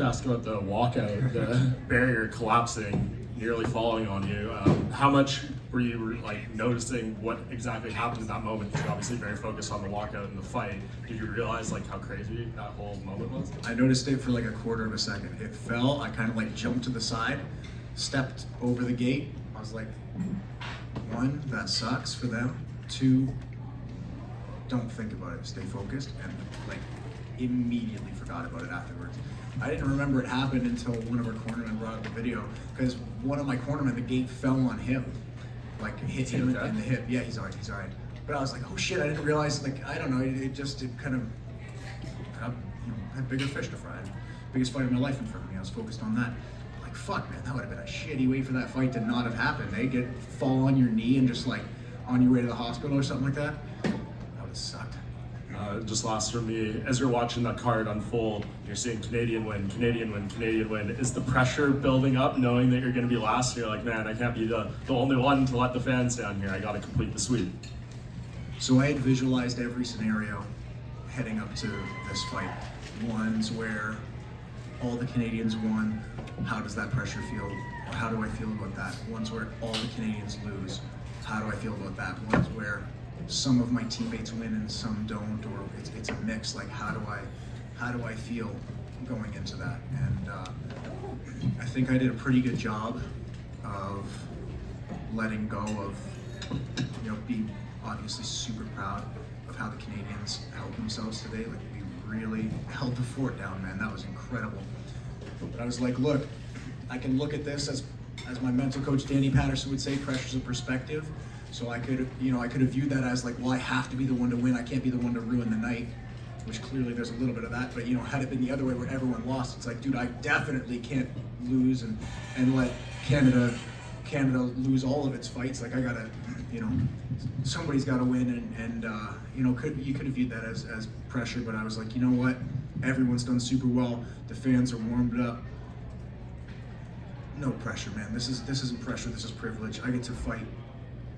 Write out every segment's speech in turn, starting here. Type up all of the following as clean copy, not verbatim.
Ask about the walkout, the barrier collapsing, nearly falling on you. How much were you like noticing what exactly happened in that moment? You're obviously very focused on the walkout and the fight. Did you realize like how crazy that whole moment was? I noticed it for like a quarter of a second. It fell. I kind of like jumped to the side, stepped over the gate. I was like, one, that sucks for them. Two, don't think about it. Stay focused. And like immediately forgot about it afterwards. I didn't remember it happened until one of our cornermen brought up the video because one of my cornermen, the gate fell on him, like hit him in the hip. Yeah, he's alright. But I was like, oh shit, I didn't realize. Like I don't know, it kind of had bigger fish to fry. Biggest fight of my life in front of me. I was focused on that. Like fuck, man, that would have been a shitty way for that fight to not have happened. They get fall on your knee and just like on your way to the hospital or something like that. That would have sucked. Just last for me, as you're watching that card unfold, you're seeing Canadian win, Canadian win, Canadian win. Is the pressure building up knowing that you're going to be last? You're like, man, I can't be the only one to let the fans down here. I got to complete the sweep. So I had visualized every scenario heading up to this fight. Ones where all the Canadians won, how does that pressure feel? Or how do I feel about that? Ones where all the Canadians lose, how do I feel about that? Ones where some of my teammates win and some don't, or it's a mix. Like how do I feel going into that? And I think I did a pretty good job of letting go of, being obviously super proud of how the Canadians held themselves today. Like we really held the fort down, man. That was incredible. But I was like, look, I can look at this as my mental coach Danny Patterson would say, pressure's a perspective. So I could have viewed that as like, well, I have to be the one to win. I can't be the one to ruin the night, which clearly there's a little bit of that. But had it been the other way where everyone lost, it's like, dude, I definitely can't lose and let Canada lose all of its fights. Like I gotta, somebody's got to win, and you could have viewed that as pressure. But I was like, you know what? Everyone's done super well. The fans are warmed up. No pressure, man. This isn't pressure. This is privilege. I get to fight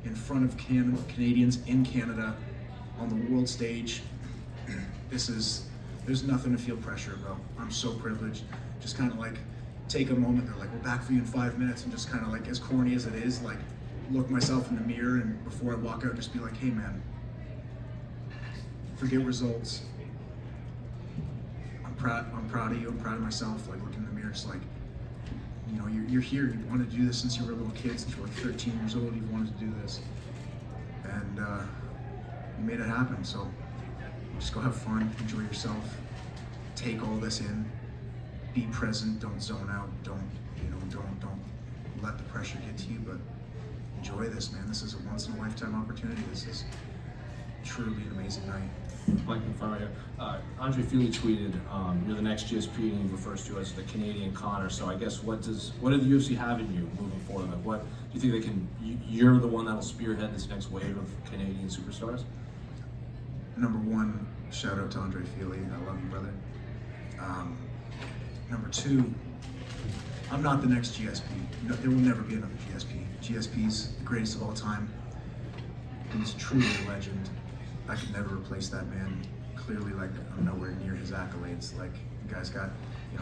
in front of Canadians in Canada on the world stage. There's nothing to feel pressure about. I'm so privileged. Just kind of like take a moment. They're like, we're back for you in 5 minutes, and just kind of like, as corny as it is, like look myself in the mirror, and before I walk out, just be like, hey man, forget results. I'm proud of you. I'm proud of myself. Like look in the mirror, just like, you're here. You wanted to do this since you were a little kid, since you were like 13 years old. You wanted to do this, and you made it happen. So just go have fun, enjoy yourself, take all this in, be present. Don't zone out. Don't let the pressure get to you. But enjoy this, man. This is a once in a lifetime opportunity. This is truly an amazing night. Mike in front of you. Andre Fili tweeted, "You're the next GSP," and he refers to you as the Canadian Connor. So I guess what did the UFC have in you moving forward? Like, what do you think they can? You're the one that'll spearhead this next wave of Canadian superstars. Number one, shout out to Andre Fili. I love you, brother. Number two, I'm not the next GSP. No, there will never be another GSP. GSP's the greatest of all time. He's truly a legend. I could never replace that man. Clearly, like, I'm nowhere near his accolades. Like, the guy's got,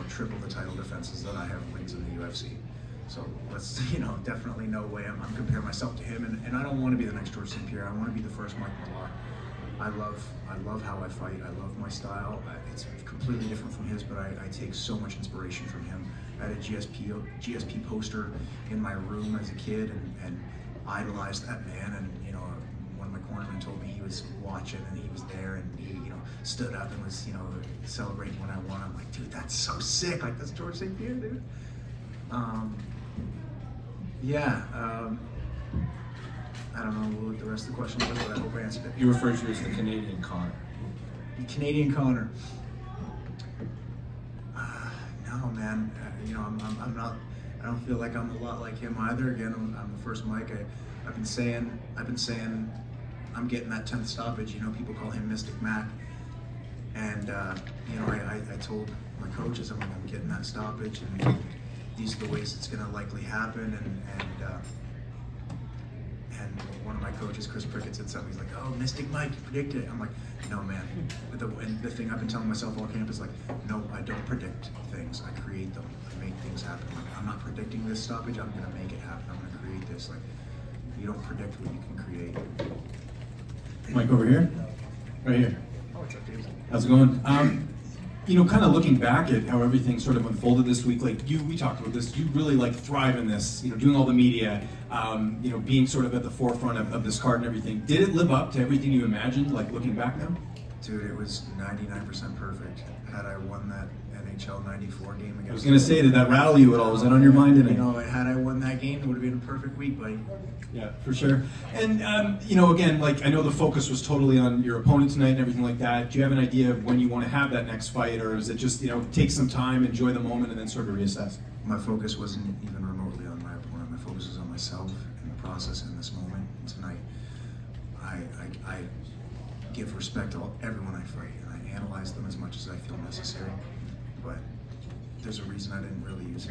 triple the title defenses that I have wins in the UFC. So let's, definitely no way I'm comparing myself to him. And I don't want to be the next George St. Pierre. I want to be the first Mike Malott. I love how I fight. I love my style. It's completely different from his, but I take so much inspiration from him. I had a GSP poster in my room as a kid and idolized that man. And one of my cornermen told me he was watching and he was there and he stood up and was celebrating when I won. I'm like, dude, that's so sick. Like, that's George St. Pierre, dude. I don't know what the rest of the question was, but I hope I answered it. You refer to you as the Canadian Connor. The Canadian Connor. No, man. I'm not. I don't feel like I'm a lot like him either. Again, I'm the first Mike. I've been saying I'm getting that 10th stoppage. People call him Mystic Mac, and I told my coaches I'm getting that stoppage, and these are the ways it's going to likely happen, and one of my coaches, Chris Prickett, said something. He's like, "Oh, Mystic Mike, you predicted it." I'm like, "No, man." And the thing I've been telling myself all camp is like, "No, I don't predict things. I create them. I make things happen. Like, I'm not predicting this stoppage. I'm gonna make it happen. I'm gonna create this. Like, you don't predict what you can create." Mike over here, right here. Oh, it's up to you. How's it going? You know, kind of looking back at how everything sort of unfolded this week, like we talked about this, you really like thrive in this, you know, doing all the media, you know, being sort of at the forefront of this card and everything. Did it live up to everything you imagined, like looking back now? Dude, it was 99% perfect. Had I won that NHL 94 game against... I was going to say, did that rattle you at all? Was that on your mind? You know, had I won that game, it would have been a perfect week, buddy. Yeah, for sure. And, you know, again, like, I know the focus was totally on your opponent tonight and everything like that. Do you have an idea of when you want to have that next fight, or is it just, you know, take some time, enjoy the moment, and then sort of reassess? My focus wasn't even remotely on my opponent. My focus was on myself and the process in this moment. And tonight, I give respect to everyone I fight, and I analyze them as much as I feel necessary. But there's a reason I didn't really use it.